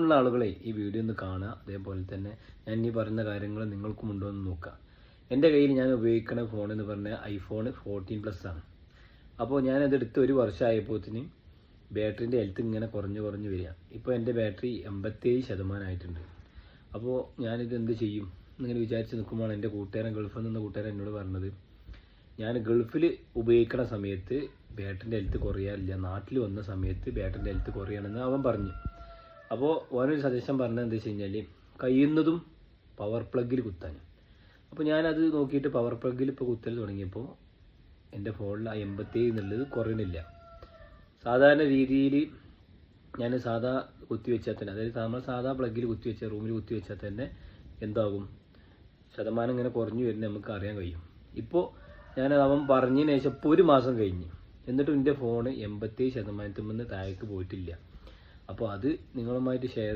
ഉള്ള ആളുകളെ ഈ വീഡിയോ ഒന്ന് കാണുക. അതേപോലെ തന്നെ ഞാൻ ഈ പറയുന്ന കാര്യങ്ങൾ നിങ്ങൾക്കും ഉണ്ടോ എന്ന് നോക്കുക. എൻ്റെ കയ്യിൽ ഞാൻ ഉപയോഗിക്കുന്ന ഫോൺ എന്ന് പറഞ്ഞാൽ iPhone 14 ആണ്. അപ്പോൾ ഞാനതെടുത്ത് 1 വർഷമായപ്പോഴത്തേന് ബാറ്ററിൻ്റെ ഹെൽത്ത് ഇങ്ങനെ കുറഞ്ഞു വരിക. ഇപ്പോൾ എൻ്റെ ബാറ്ററി 87% ആയിട്ടുണ്ട്. അപ്പോൾ ഞാനിത് എന്ത് ചെയ്യും എന്നിങ്ങനെ വിചാരിച്ച് നിൽക്കുമ്പോഴാണ് എൻ്റെ ഗൾഫിൽ നിന്ന കൂട്ടുകാരൻ എന്നോട് പറഞ്ഞത്, ഞാൻ ഗൾഫിൽ ഉപയോഗിക്കുന്ന സമയത്ത് ബാറ്ററിൻ്റെ ഹെൽത്ത് കുറയാറില്ല, നാട്ടിൽ വന്ന സമയത്ത് ബാറ്ററിൻ്റെ ഹെൽത്ത് കുറയണമെന്ന് അവൻ പറഞ്ഞു. അപ്പോൾ ഓനൊരു സജഷൻ പറഞ്ഞത് എന്താ വെച്ച് കഴിഞ്ഞാൽ കഴിയുന്നതും പവർ പ്ലഗിൽ കുത്താൻ. അപ്പോൾ ഞാനത് നോക്കിയിട്ട് പവർ പ്ലഗിൽ ഇപ്പോൾ കുത്തൽ തുടങ്ങിയപ്പോൾ എൻ്റെ ഫോണിൽ ആ 87 എന്നുള്ളത് കുറയണില്ല. സാധാരണ രീതിയിൽ ഞാൻ സാധാ കുത്തി വെച്ചാൽ തന്നെ, അതായത് നമ്മൾ സാധാ പ്ലഗിൽ കുത്തി വെച്ചാൽ റൂമിൽ കുത്തി വെച്ചാൽ തന്നെ എന്താകും, ശതമാനം ഇങ്ങനെ കുറഞ്ഞു വരുന്നത് നമുക്ക് അറിയാൻ കഴിയും. ഇപ്പോൾ അവൻ പറഞ്ഞതിന് ശേഷം ഇപ്പോൾ 1 മാസം കഴിഞ്ഞ്, എന്നിട്ടും എൻ്റെ ഫോണ് 87% താഴേക്ക് പോയിട്ടില്ല. അപ്പോൾ അത് നിങ്ങളുമായിട്ട് ഷെയർ